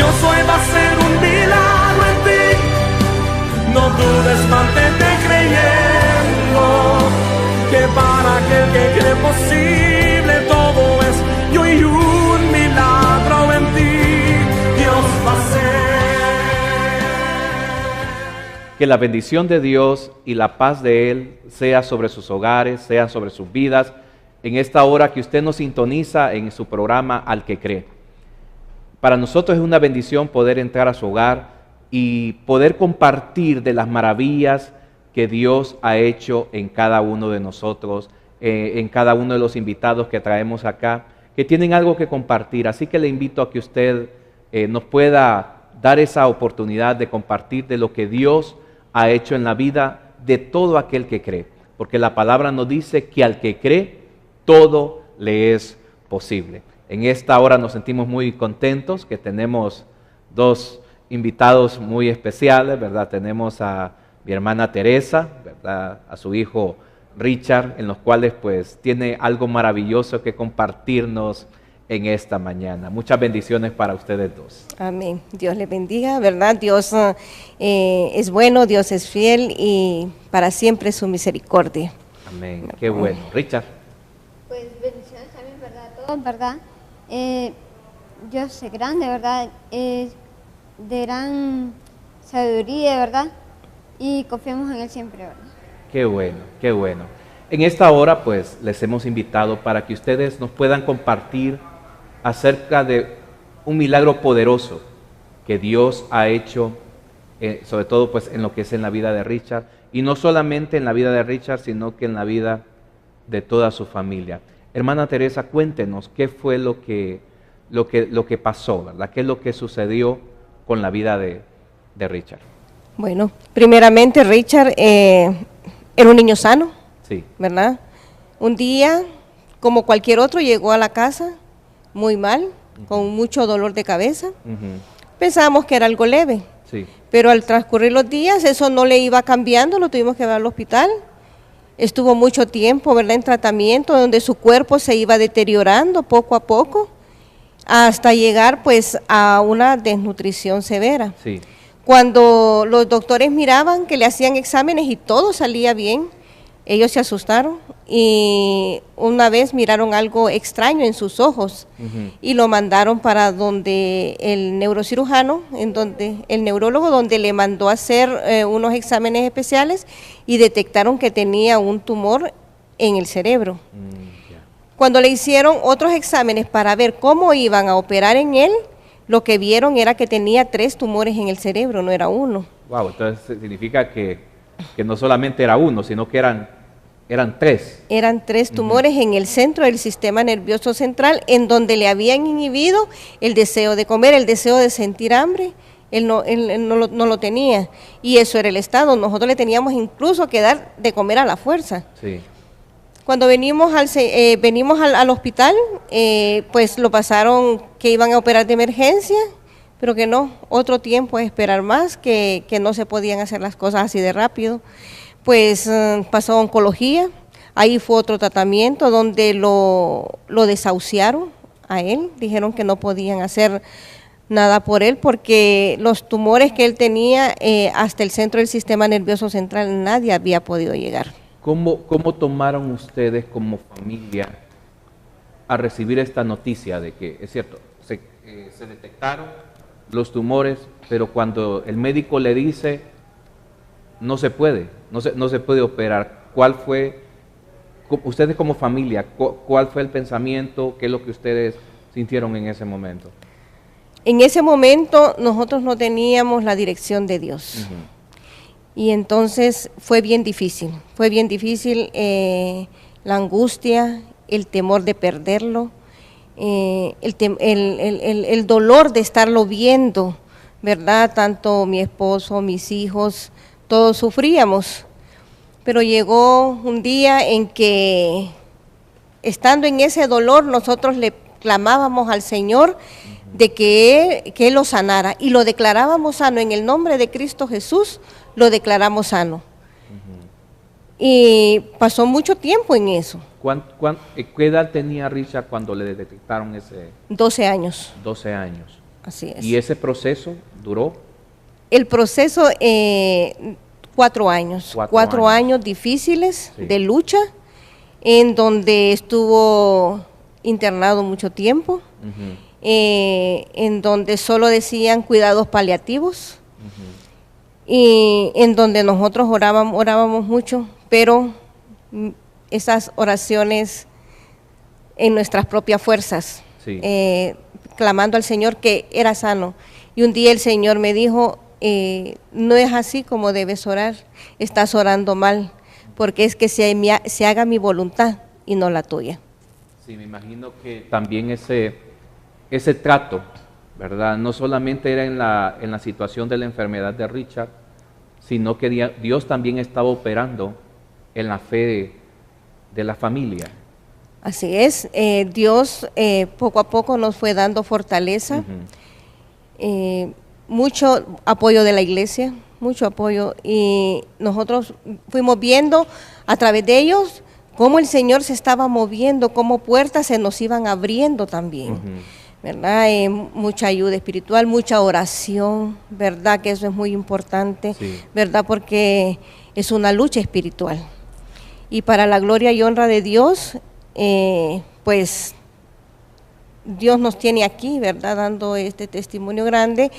Dios hoy va a hacer un milagro en ti. No dudes, mantente creyendo, que para aquel que cree posible todo es. Y hoy un milagro en ti Dios va a hacer. Que la bendición de Dios y la paz de Él sea sobre sus hogares, sea sobre sus vidas, en esta hora que usted nos sintoniza en su programa Al que Cree. Para nosotros es una bendición poder entrar a su hogar y poder compartir de las maravillas que Dios ha hecho en cada uno de nosotros, en cada uno de los invitados que traemos acá, que tienen algo que compartir. Así que le invito a que usted nos pueda dar esa oportunidad de compartir de lo que Dios ha hecho en la vida de todo aquel que cree. Porque la palabra nos dice que al que cree, todo le es posible. En esta hora nos sentimos muy contentos que tenemos dos invitados muy especiales, ¿verdad? Tenemos a mi hermana Teresa, ¿verdad? A su hijo Richard, en los cuales pues tiene algo maravilloso que compartirnos en esta mañana. Muchas bendiciones para ustedes dos. Amén. Dios les bendiga, ¿verdad? Dios es bueno, Dios es fiel y para siempre su misericordia. Amén. Qué bueno. Richard. Pues bendiciones también, ¿verdad? Todos, ¿verdad? Dios es grande, ¿verdad? Es de gran sabiduría, ¿verdad? Y confiamos en Él siempre, ¿verdad? Qué bueno, qué bueno. En esta hora pues les hemos invitado para que ustedes nos puedan compartir acerca de un milagro poderoso que Dios ha hecho, sobre todo pues en lo que es en la vida de Richard, y no solamente en la vida de Richard, sino que en la vida de toda su familia. Hermana Teresa, cuéntenos qué fue lo que pasó, ¿verdad? ¿Qué es lo que sucedió con la vida de Richard? Bueno, primeramente Richard era un niño sano, sí, ¿verdad? Un día, como cualquier otro, llegó a la casa muy mal, con mucho dolor de cabeza. Pensábamos que era algo leve, sí, pero al transcurrir los días eso no le iba cambiando, lo tuvimos que llevar al hospital. Estuvo mucho tiempo, ¿verdad?, en tratamiento, donde su cuerpo se iba deteriorando poco a poco, hasta llegar pues a una desnutrición severa. sí. Cuando los doctores miraban que le hacían exámenes y todo salía bien, ellos se asustaron y una vez miraron algo extraño en sus ojos y lo mandaron para donde el neurocirujano, el neurólogo, donde le mandó a hacer unos exámenes especiales y detectaron que tenía un tumor en el cerebro. Cuando le hicieron otros exámenes para ver cómo iban a operar en él, lo que vieron era que tenía 3 tumores en el cerebro, no era uno. Wow, entonces significa que no solamente era uno, sino que eran 3. Eran 3 tumores en el centro del sistema nervioso central, en donde le habían inhibido el deseo de comer, el deseo de sentir hambre. Él no lo tenía, y eso era el estado. Nosotros le teníamos incluso que dar de comer a la fuerza. Sí. Cuando venimos al hospital, pues lo pasaron que iban a operar de emergencia, pero que no, otro tiempo es esperar más, que no se podían hacer las cosas así de rápido. Pues pasó a oncología, ahí fue otro tratamiento donde lo desahuciaron a él, dijeron que no podían hacer nada por él porque los tumores que él tenía hasta el centro del sistema nervioso central nadie había podido llegar. ¿Cómo tomaron ustedes como familia a recibir esta noticia de que, es cierto, se detectaron los tumores, pero cuando el médico le dice no se puede operar? ¿Cuál fue, ustedes como familia, cuál fue el pensamiento? ¿Qué es lo que ustedes sintieron en ese momento? En ese momento nosotros no teníamos la dirección de Dios. Y entonces fue bien difícil la angustia, el temor de perderlo, el dolor de estarlo viendo, ¿verdad? Tanto mi esposo, mis hijos, todos sufríamos. Pero llegó un día en que, estando en ese dolor, nosotros le clamábamos al Señor de que Él lo sanara, y lo declarábamos sano. En el nombre de Cristo Jesús lo declaramos sano. Y pasó mucho tiempo en eso. ¿Qué edad tenía Richard cuando le detectaron ese? 12 años. 12 años. Así es. ¿Y ese proceso duró? El proceso, 4 años. 4 años difíciles, sí, de lucha, en donde estuvo internado mucho tiempo, en donde solo decían cuidados paliativos, y en donde nosotros orábamos mucho, pero esas oraciones en nuestras propias fuerzas, sí, clamando al Señor que era sano. Y un día el Señor me dijo, no es así como debes orar, estás orando mal, porque es que se haga mi voluntad y no la tuya. Sí, me imagino que también ese trato, ¿verdad? No solamente era en la situación de la enfermedad de Richard, sino que Dios también estaba operando en la fe de la familia. Así es, Dios poco a poco nos fue dando fortaleza, mucho apoyo de la iglesia, mucho apoyo, y nosotros fuimos viendo a través de ellos cómo el Señor se estaba moviendo, cómo puertas se nos iban abriendo también, ¿verdad? Mucha ayuda espiritual, mucha oración, ¿verdad? Que eso es muy importante, sí, ¿verdad? Porque es una lucha espiritual. Y para la gloria y honra de Dios, pues Dios nos tiene aquí, ¿verdad? Dando este testimonio grande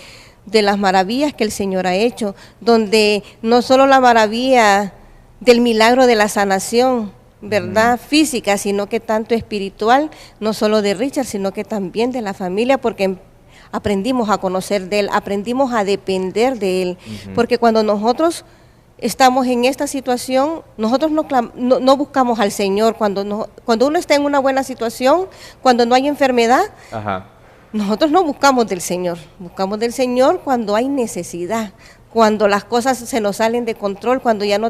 de las maravillas que el Señor ha hecho, donde no solo la maravilla del milagro de la sanación, ¿verdad? Física, sino que tanto espiritual, no solo de Richard, sino que también de la familia, porque aprendimos a conocer de él, aprendimos a depender de él, porque cuando nosotros estamos en esta situación, nosotros no buscamos al Señor, cuando uno está en una buena situación, cuando no hay enfermedad, nosotros no buscamos del Señor, buscamos del Señor cuando hay necesidad, cuando las cosas se nos salen de control, cuando ya no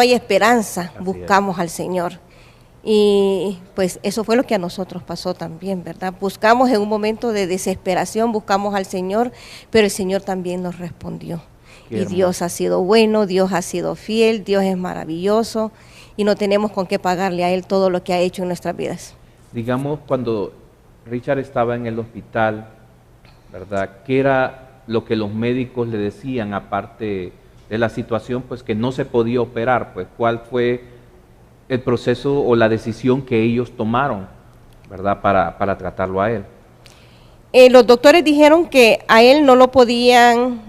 hay esperanza, buscamos al Señor. Y pues eso fue lo que a nosotros pasó también, ¿verdad? Buscamos en un momento de desesperación, buscamos al Señor, pero el Señor también nos respondió. Y Dios ha sido bueno, Dios ha sido fiel, Dios es maravilloso y no tenemos con qué pagarle a Él todo lo que ha hecho en nuestras vidas. Digamos, cuando Richard estaba en el hospital, ¿verdad? ¿Qué era lo que los médicos le decían aparte de la situación, pues que no se podía operar? Pues, ¿cuál fue el proceso o la decisión que ellos tomaron, ¿verdad? Para tratarlo a él. Los doctores dijeron que a él no lo podían,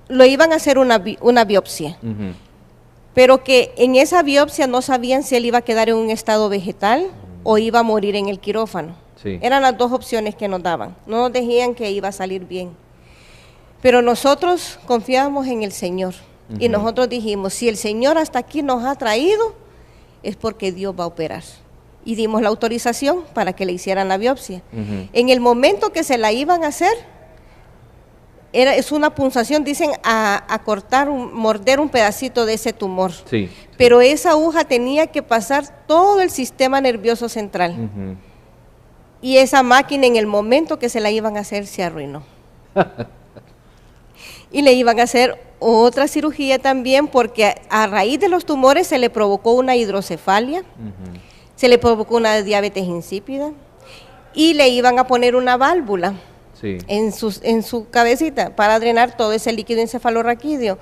lo iban a hacer una biopsia, pero que en esa biopsia no sabían si él iba a quedar en un estado vegetal o iba a morir en el quirófano. Sí. Eran las dos opciones que nos daban, no nos decían que iba a salir bien. Pero nosotros confiábamos en el Señor y nosotros dijimos, si el Señor hasta aquí nos ha traído, es porque Dios va a operar. Y dimos la autorización para que le hicieran la biopsia. En el momento que se la iban a hacer, es una punzación, dicen, a cortar, morder un pedacito de ese tumor. Sí, pero esa aguja tenía que pasar todo el sistema nervioso central. Y esa máquina, en el momento que se la iban a hacer, se arruinó. Y le iban a hacer otra cirugía también, porque a raíz de los tumores se le provocó una hidrocefalia, se le provocó una diabetes insípida, y le iban a poner una válvula en su cabecita para drenar todo ese líquido encefalorraquídeo.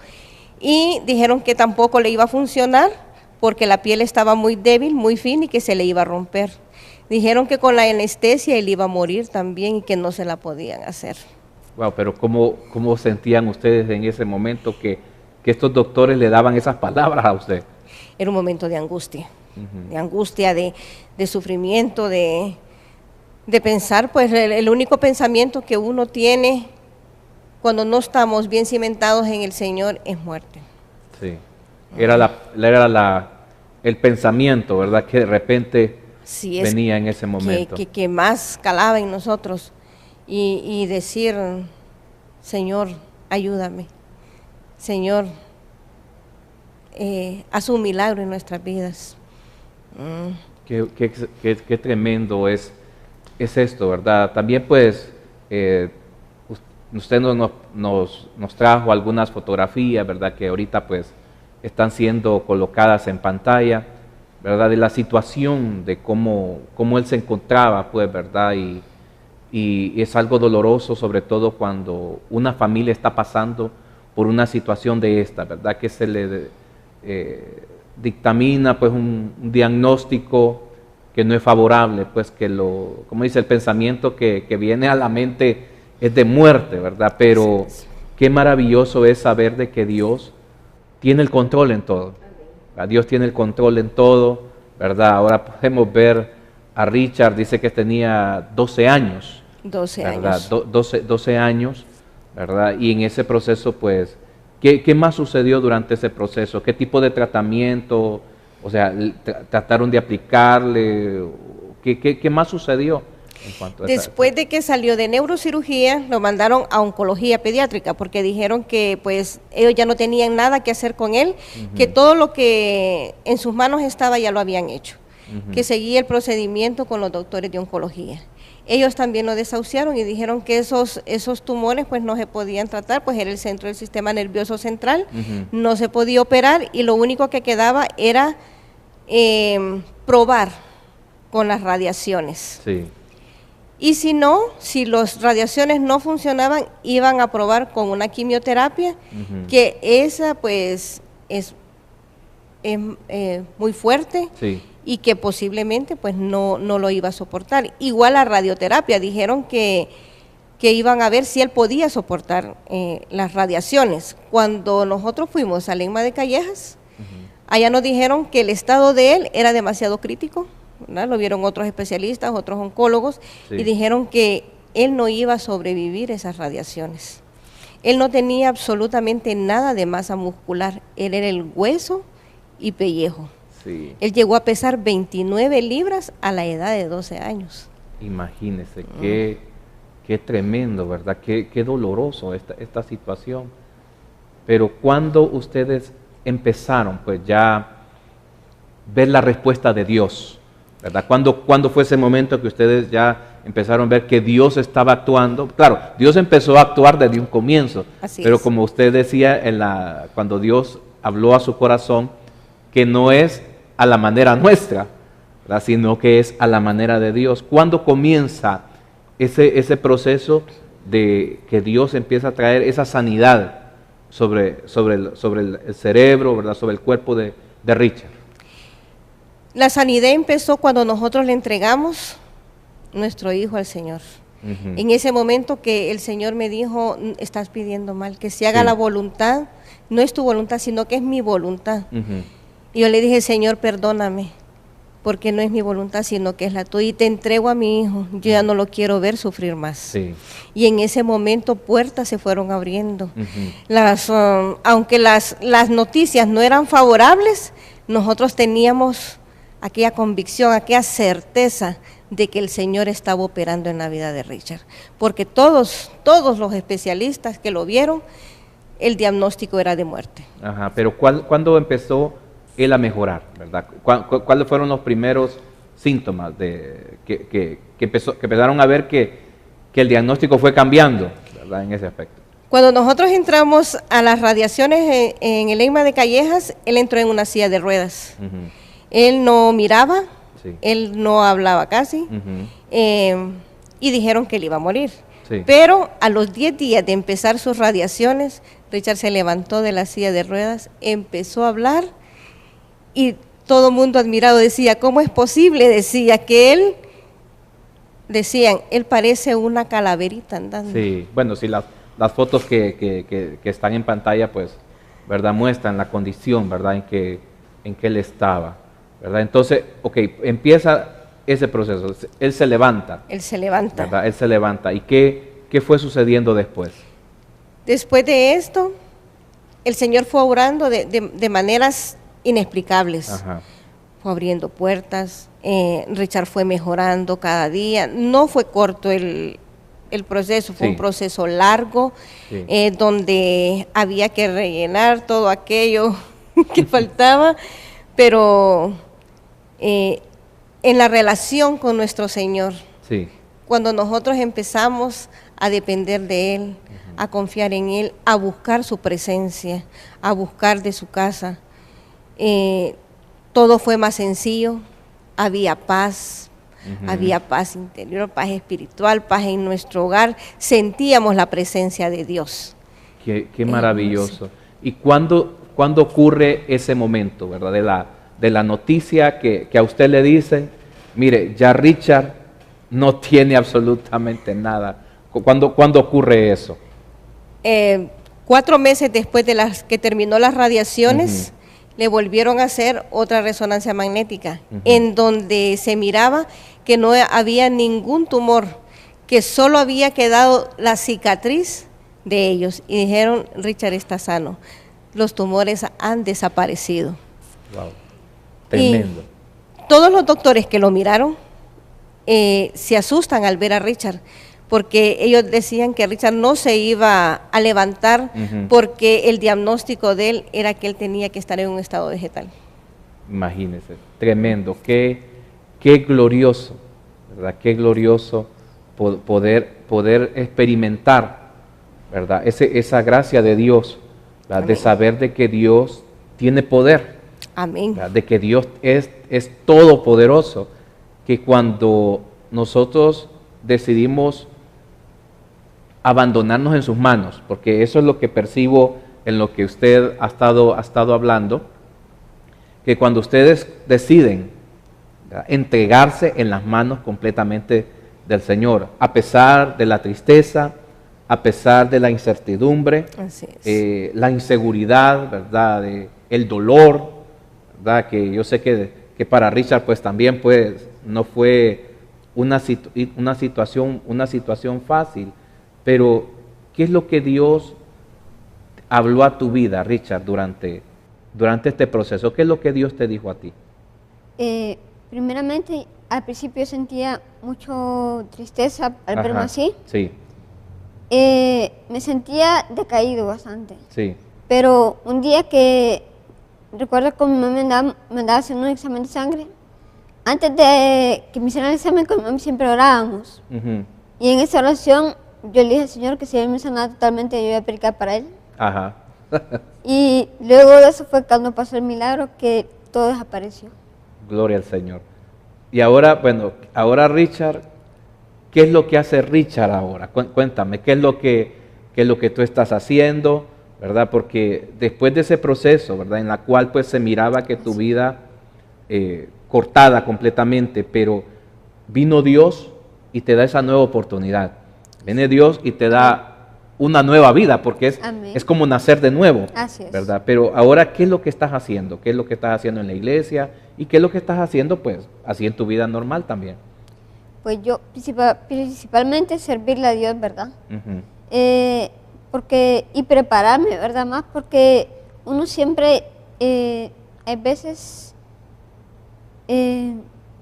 Y dijeron que tampoco le iba a funcionar, porque la piel estaba muy débil, muy fina, y que se le iba a romper. Dijeron que con la anestesia él iba a morir también y que no se la podían hacer. Wow, pero ¿cómo sentían ustedes en ese momento que estos doctores le daban esas palabras a usted? Era un momento de angustia, de sufrimiento, de pensar, pues el único pensamiento que uno tiene cuando no estamos bien cimentados en el Señor es muerte. Sí, era el pensamiento, ¿verdad? Que de repente venía en ese momento. Que más calaba en nosotros. Y decir, Señor, ayúdame, Señor, haz un milagro en nuestras vidas. Qué tremendo es esto, ¿verdad? También pues, usted nos trajo algunas fotografías, ¿verdad? Que ahorita pues están siendo colocadas en pantalla, ¿verdad? De la situación, de cómo él se encontraba, pues, ¿verdad? y es algo doloroso, sobre todo cuando una familia está pasando por una situación de esta, ¿verdad? Que se le dictamina pues un diagnóstico que no es favorable, pues que como dice, el pensamiento que viene a la mente es de muerte, ¿verdad? Pero qué maravilloso es saber de que Dios tiene el control en todo. Dios tiene el control en todo, ¿verdad? Ahora podemos ver a Richard, dice que tenía 12 años. 12 ¿verdad? años. 12 años, ¿verdad? Y en ese proceso, pues, ¿qué más sucedió durante ese proceso? ¿Qué tipo de tratamiento? O sea, ¿trataron de aplicarle? ¿Qué más sucedió? En cuanto a Después de que salió de neurocirugía, lo mandaron a oncología pediátrica porque dijeron que pues ellos ya no tenían nada que hacer con él, que todo lo que en sus manos estaba ya lo habían hecho, que seguía el procedimiento con los doctores de oncología. Ellos también lo desahuciaron y dijeron que esos tumores pues no se podían tratar, pues era el centro del sistema nervioso central, no se podía operar y lo único que quedaba era probar con las radiaciones. Sí. Y si no, si las radiaciones no funcionaban, iban a probar con una quimioterapia, que esa pues es muy fuerte. Sí. Y que posiblemente pues no lo iba a soportar. Igual la radioterapia, dijeron que iban a ver si él podía soportar las radiaciones. Cuando nosotros fuimos a Lemma de Callejas, allá nos dijeron que el estado de él era demasiado crítico, ¿verdad? Lo vieron otros especialistas, otros oncólogos, y dijeron que él no iba a sobrevivir esas radiaciones. Él no tenía absolutamente nada de masa muscular, él era el hueso y pellejo. Sí. Él llegó a pesar 29 libras a la edad de 12 años. Imagínese, qué tremendo, ¿verdad? Qué doloroso esta situación. Pero cuando ustedes empezaron, pues ya ver la respuesta de Dios, ¿verdad? ¿Cuándo fue ese momento que ustedes ya empezaron a ver que Dios estaba actuando? Claro, Dios empezó a actuar desde un comienzo, pero como usted decía, cuando Dios habló a su corazón, que no es a la manera nuestra, ¿verdad? Sino que es a la manera de Dios. ¿Cuándo comienza ese proceso de que Dios empieza a traer esa sanidad sobre el cerebro, ¿verdad? Sobre el cuerpo de Richard? La sanidad empezó cuando nosotros le entregamos nuestro hijo al Señor. En ese momento que el Señor me dijo, estás pidiendo mal, que se haga la voluntad, no es tu voluntad, sino que es mi voluntad. Y yo le dije, Señor, perdóname, porque no es mi voluntad, sino que es la tuya, y te entrego a mi hijo, yo ya no lo quiero ver sufrir más. Sí. Y en ese momento puertas se fueron abriendo. Aunque las noticias no eran favorables, nosotros teníamos aquella convicción, aquella certeza de que el Señor estaba operando en la vida de Richard, porque todos los especialistas que lo vieron, el diagnóstico era de muerte. Ajá, pero ¿cuándo empezó él a mejorar, verdad? ¿Cuáles fueron los primeros síntomas que empezaron a ver que el diagnóstico fue cambiando, ¿verdad? En ese aspecto. Cuando nosotros entramos a las radiaciones en el Lemma de Callejas, él entró en una silla de ruedas. Él no miraba, él no hablaba casi, y dijeron que él iba a morir. Sí. Pero a los 10 días de empezar sus radiaciones, Richard se levantó de la silla de ruedas, empezó a hablar, y todo el mundo admirado decía, ¿cómo es posible? Decía que él parece una calaverita andando. Sí, bueno, sí, las fotos que están en pantalla, pues, ¿verdad? Muestran la condición, ¿verdad? En que él estaba, ¿verdad? Entonces, empieza ese proceso, él se levanta. Él se levanta. ¿Verdad? Él se levanta. ¿Y qué fue sucediendo después? Después de esto, el Señor fue obrando de maneras inexplicables. Ajá. Fue abriendo puertas, Richard fue mejorando cada día. No fue corto el proceso, fue un proceso largo, donde había que rellenar todo aquello que faltaba, pero en la relación con nuestro Señor, cuando nosotros empezamos a depender de Él, a confiar en Él, a buscar su presencia, a buscar de su casa, todo fue más sencillo, había paz, Había paz interior, paz espiritual, paz en nuestro hogar. Sentíamos la presencia de Dios. Qué maravilloso. ¿Y cuándo ocurre ese momento, verdad? De la noticia que a usted le dicen, mire, ya Richard no tiene absolutamente nada. ¿Cuándo ocurre eso? 4 meses después de que terminó las radiaciones, le volvieron a hacer otra resonancia magnética, en donde se miraba que no había ningún tumor, que solo había quedado la cicatriz de ellos. Y dijeron, Richard está sano. Los tumores han desaparecido. Wow. Tremendo. Y todos los doctores que lo miraron se asustan al ver a Richard, porque ellos decían que Richard no se iba a levantar porque el diagnóstico de él era que él tenía que estar en un estado vegetal. Imagínense, tremendo, qué glorioso, ¿verdad? Qué glorioso poder experimentar, ¿verdad? Esa gracia de Dios, ¿verdad? De saber de que Dios tiene poder. Amén. ¿Verdad? De que Dios es todopoderoso, que cuando nosotros decidimos abandonarnos en sus manos, porque eso es lo que percibo en lo que usted ha estado hablando, que cuando ustedes deciden, ¿verdad?, entregarse en las manos completamente del Señor, a pesar de la tristeza, a pesar de la incertidumbre, la inseguridad, ¿verdad?, el dolor, ¿verdad?, que yo sé que para Richard pues también pues no fue una situación fácil. Pero, ¿qué es lo que Dios habló a tu vida, Richard, durante este proceso? ¿Qué es lo que Dios te dijo a ti? Primeramente, al principio sentía mucha tristeza al verme así. Sí. Me sentía decaído bastante. Sí. Pero un día que recuerdo que mi mamá me andaba haciendo un examen de sangre, antes de que me hicieran el examen, con mi mamá siempre orábamos. Y en esa oración, yo le dije al Señor que si Él me sanaba totalmente, yo iba a predicar para Él. Ajá. Y luego de eso fue cuando pasó el milagro, que todo desapareció. Gloria al Señor. Y ahora, ahora Richard, ¿qué es lo que hace Richard ahora? Cuéntame, ¿qué es lo que tú estás haciendo, verdad? Porque después de ese proceso, verdad, en la cual pues se miraba que tu vida cortada completamente, pero vino Dios y te da esa nueva oportunidad. Viene Dios y te da una nueva vida, porque es como nacer de nuevo. Así es. ¿Verdad? Pero ahora, ¿qué es lo que estás haciendo? ¿Qué es lo que estás haciendo en la iglesia? ¿Y qué es lo que estás haciendo, pues, así en tu vida normal también? Pues yo principalmente servirle a Dios, ¿verdad? Y prepararme, ¿verdad? Más porque uno siempre, hay veces,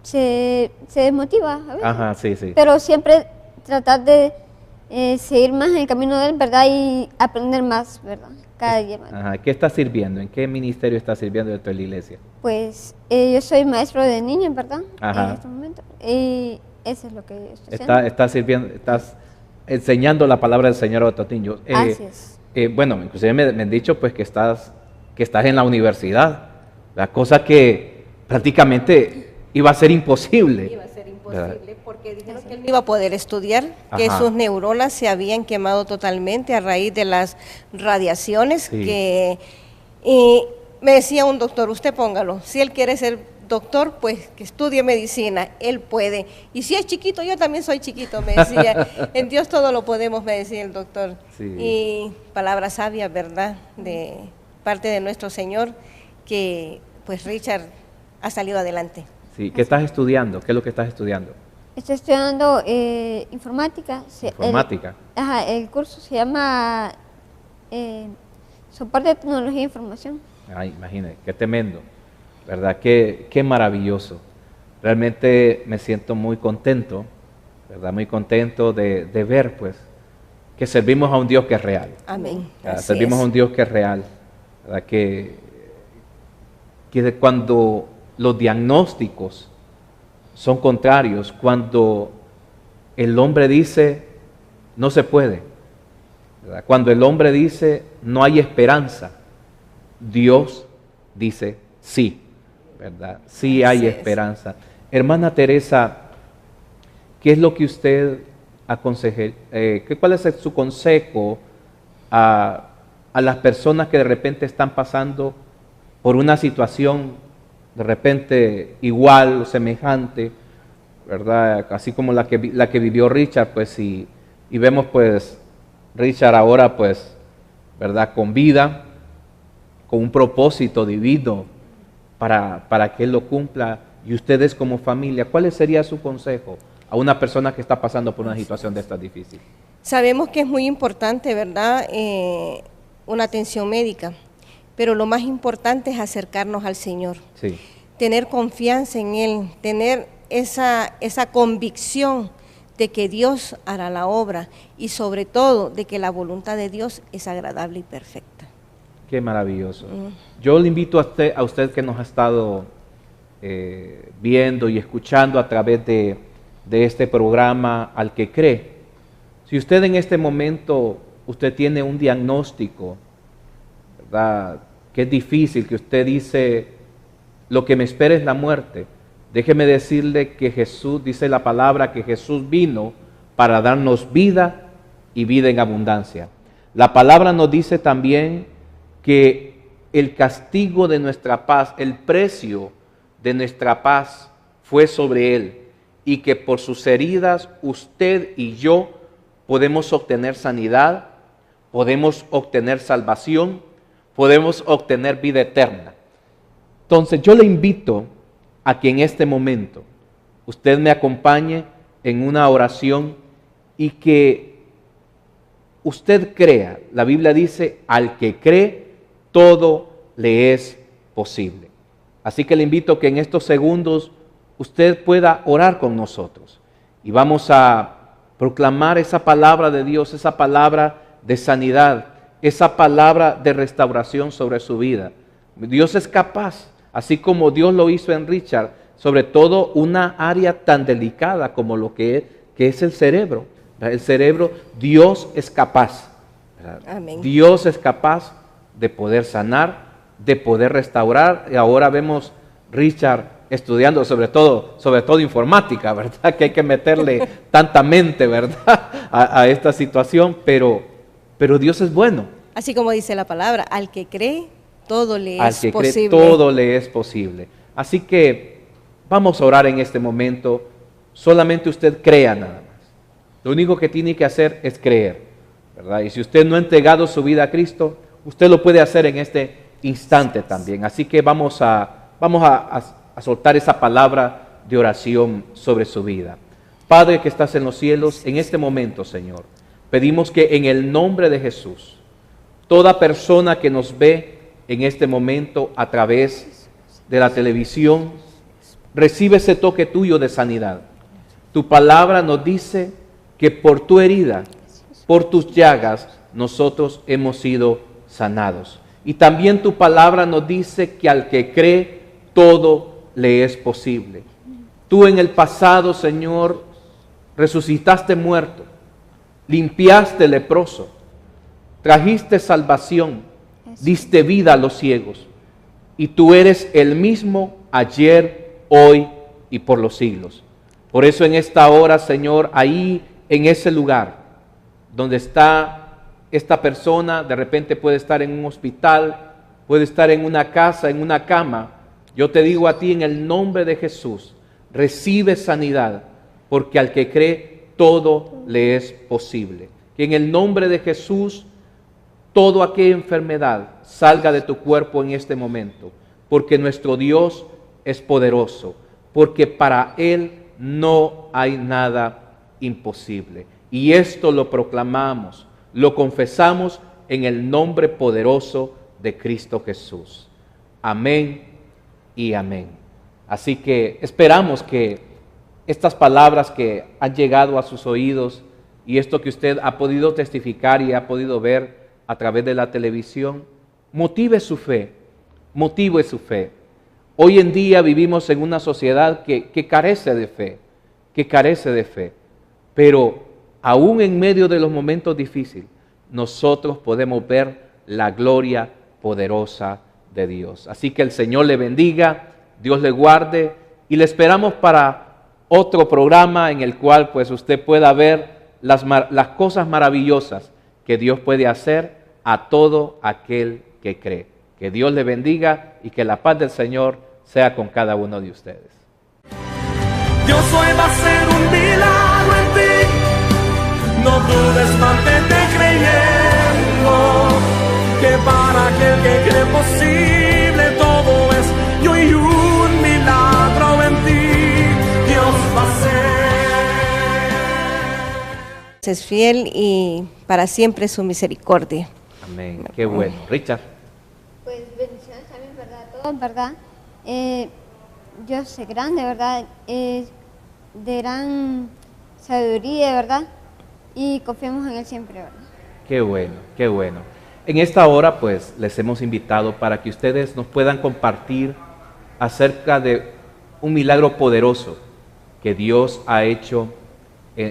se desmotiva a veces. Ajá, sí, sí. Pero siempre tratar de seguir más en el camino de Él, ¿verdad? Y aprender más, ¿verdad? Cada día más. Ajá. ¿Qué estás sirviendo? ¿En qué ministerio estás sirviendo dentro de la iglesia? Pues yo soy maestro de niños, ¿verdad? Ajá. En este momento. Y eso es lo que estoy haciendo. Estás enseñando la palabra del Señor a otros niños. Así es. Bueno, inclusive me han dicho pues que estás en la universidad, la cosa que prácticamente iba a ser imposible. Iba a ser imposible porque dijeron que él no iba a poder estudiar, que sus neuronas se habían quemado totalmente a raíz de las radiaciones. Sí. Y me decía un doctor, usted póngalo, si él quiere ser doctor, pues que estudie medicina, él puede. Y si es chiquito, yo también soy chiquito, me decía. En Dios todo lo podemos, me decía el doctor. Sí. Y palabras sabias, ¿verdad?, de parte de nuestro Señor, que pues Richard ha salido adelante. Sí. ¿Qué estás estudiando? ¿Qué es lo que estás estudiando? Estoy estudiando informática. Informática. El curso se llama Soporte de Tecnología e Información. Ay, imagínate, qué tremendo, ¿verdad? Qué maravilloso. Realmente me siento muy contento, ¿verdad? Muy contento de ver, pues, que servimos a un Dios que es real. Amén. Servimos a un Dios que es real, ¿verdad? Que cuando los diagnósticos son contrarios, cuando el hombre dice no se puede, ¿verdad? Cuando el hombre dice no hay esperanza, Dios dice sí, ¿verdad? Sí hay esperanza. Hermana Teresa, ¿qué es lo que usted aconseja? ¿Cuál es su consejo a las personas que de repente están pasando por una situación de repente igual o semejante, ¿verdad? Así como la que vivió Richard, pues, y vemos, pues, Richard ahora, pues, ¿verdad? Con vida, con un propósito divino para que él lo cumpla. Y ustedes como familia, ¿cuál sería su consejo a una persona que está pasando por una situación de estas difícil? Sabemos que es muy importante, ¿verdad? Una atención médica, pero lo más importante es acercarnos al Señor. Sí. Tener confianza en Él, tener esa convicción de que Dios hará la obra y sobre todo de que la voluntad de Dios es agradable y perfecta. Qué maravilloso. Yo le invito a usted que nos ha estado viendo y escuchando a través de este programa Al que cree. Si usted en este momento, usted tiene un diagnóstico, ¿verdad? Que es difícil, que usted dice, lo que me espera es la muerte. Déjeme decirle que Jesús, dice la palabra, que Jesús vino para darnos vida y vida en abundancia. La palabra nos dice también que el castigo de nuestra paz, el precio de nuestra paz fue sobre Él y que por sus heridas usted y yo podemos obtener sanidad, podemos obtener salvación, podemos obtener vida eterna. Entonces yo le invito a que en este momento usted me acompañe en una oración y que usted crea. La Biblia dice, al que cree, todo le es posible. Así que le invito a que en estos segundos usted pueda orar con nosotros y vamos a proclamar esa palabra de Dios, esa palabra de sanidad, esa palabra de restauración sobre su vida. Dios es capaz, así como Dios lo hizo en Richard, sobre todo una área tan delicada como lo que es el cerebro. El cerebro, Dios es capaz. Amén. Dios es capaz de poder sanar, de poder restaurar. Y ahora vemos Richard estudiando sobre todo informática, ¿verdad? Que hay que meterle tanta mente, ¿verdad? A esta situación, pero Dios es bueno. Así como dice la palabra, al que cree, todo le Al es que posible. cree, todo le es posible. Así que vamos a orar en este momento. Solamente usted crea nada más. Lo único que tiene que hacer es creer, ¿verdad? Y si usted no ha entregado su vida a Cristo, usted lo puede hacer en este instante también. Así que vamos a soltar esa palabra de oración sobre su vida. Padre que estás en los cielos, en este momento, Señor, pedimos que en el nombre de Jesús, toda persona que nos ve en este momento a través de la televisión, recibe ese toque tuyo de sanidad. Tu palabra nos dice que por tu herida, por tus llagas, nosotros hemos sido sanados. Y también tu palabra nos dice que al que cree, todo le es posible. Tú en el pasado, Señor, resucitaste muerto, limpiaste leproso, trajiste salvación, diste vida a los ciegos. Y tú eres el mismo ayer, hoy y por los siglos. Por eso en esta hora, Señor, ahí en ese lugar donde está esta persona, de repente puede estar en un hospital, puede estar en una casa, en una cama. Yo te digo a ti en el nombre de Jesús, recibe sanidad, porque al que cree todo le es posible. Que en el nombre de Jesús, toda aquella enfermedad salga de tu cuerpo en este momento, porque nuestro Dios es poderoso, porque para Él no hay nada imposible. Y esto lo proclamamos, lo confesamos en el nombre poderoso de Cristo Jesús. Amén y amén. Así que esperamos que estas palabras que han llegado a sus oídos y esto que usted ha podido testificar y ha podido ver a través de la televisión, motive su fe. Hoy en día vivimos en una sociedad que carece de fe, pero aún en medio de los momentos difíciles, nosotros podemos ver la gloria poderosa de Dios. Así que el Señor le bendiga, Dios le guarde y le esperamos para otro programa en el cual pues usted pueda ver las cosas maravillosas que Dios puede hacer a todo aquel que cree. Que Dios le bendiga y que la paz del Señor sea con cada uno de ustedes. Dios hoy va a hacer un milagro en ti. No dudes, mantente creyendo que para aquel que cree posible todo es. Y hoy un milagro en ti Dios va a hacer. Es fiel y para siempre su misericordia. Amén. Qué bueno. Richard. Pues bendiciones también, ¿verdad? Todo, ¿verdad? Dios es grande, ¿verdad? Es de gran sabiduría, ¿verdad? Y confiamos en Él siempre, ¿verdad? Qué bueno, qué bueno. En esta hora, pues, les hemos invitado para que ustedes nos puedan compartir acerca de un milagro poderoso que Dios ha hecho,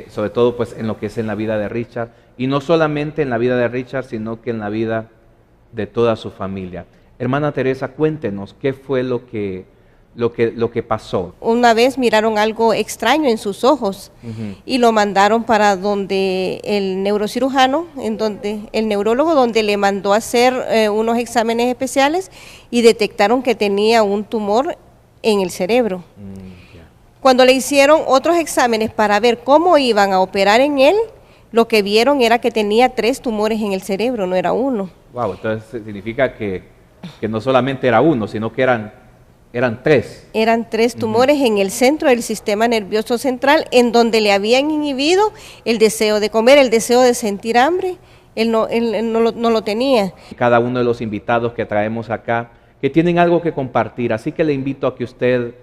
sobre todo, pues, en lo que es en la vida de Richard, y no solamente en la vida de Richard, sino que en la vida de toda su familia. Hermana Teresa, cuéntenos qué fue lo que pasó. Una vez miraron algo extraño en sus ojos y lo mandaron para donde el neurocirujano, el neurólogo, donde le mandó a hacer unos exámenes especiales y detectaron que tenía un tumor en el cerebro. Cuando le hicieron otros exámenes para ver cómo iban a operar en él, lo que vieron era que tenía 3 tumores en el cerebro, no era uno. Wow, entonces significa que no solamente era uno, sino que eran 3. Eran 3 tumores en el centro del sistema nervioso central, en donde le habían inhibido el deseo de comer, el deseo de sentir hambre. Él no lo tenía. Cada uno de los invitados que traemos acá, que tienen algo que compartir, así que le invito a que usted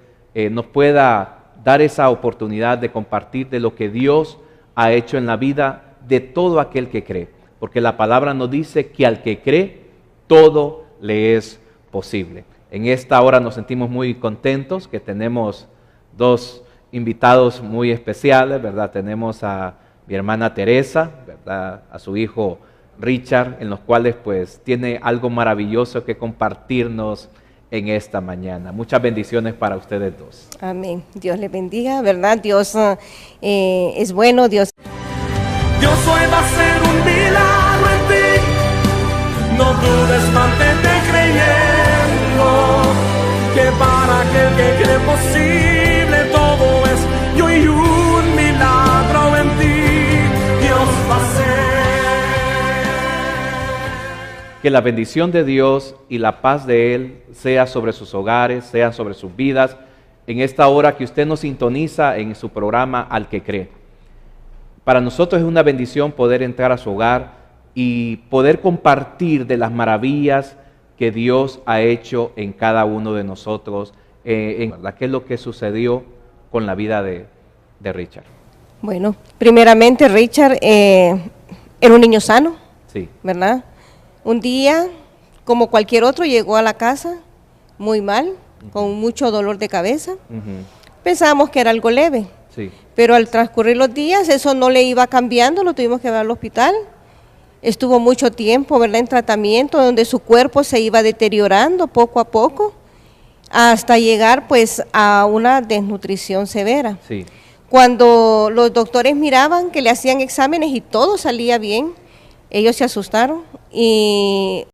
nos pueda dar esa oportunidad de compartir de lo que Dios ha hecho en la vida de todo aquel que cree, porque la palabra nos dice que al que cree, todo le es posible. En esta hora nos sentimos muy contentos que tenemos 2 invitados muy especiales, ¿verdad? Tenemos a mi hermana Teresa, ¿verdad? A su hijo Richard, en los cuales pues tiene algo maravilloso que compartirnos en esta mañana. Muchas bendiciones para ustedes 2. Amén. Dios les bendiga, ¿verdad? Dios es bueno, Dios hoy va a hacer un milagro en ti. No dudes, mantente creyendo que para aquel que cree posible todo es. Y hoy un milagro en ti Dios va a hacer. Que la bendición de Dios y la paz de Él sea sobre sus hogares, sea sobre sus vidas, en esta hora que usted nos sintoniza en su programa Al que cree. Para nosotros es una bendición poder entrar a su hogar y poder compartir de las maravillas que Dios ha hecho en cada uno de nosotros, qué es lo que sucedió con la vida de Richard. Bueno, primeramente Richard era un niño sano, sí, ¿verdad? Un día, como cualquier otro, llegó a la casa muy mal, con mucho dolor de cabeza. Pensábamos que era algo leve, sí, pero al transcurrir los días eso no le iba cambiando, lo tuvimos que llevar al hospital. Estuvo mucho tiempo, ¿verdad?, en tratamiento, donde su cuerpo se iba deteriorando poco a poco, hasta llegar pues a una desnutrición severa. sí. Cuando los doctores miraban que le hacían exámenes y todo salía bien, ellos se asustaron y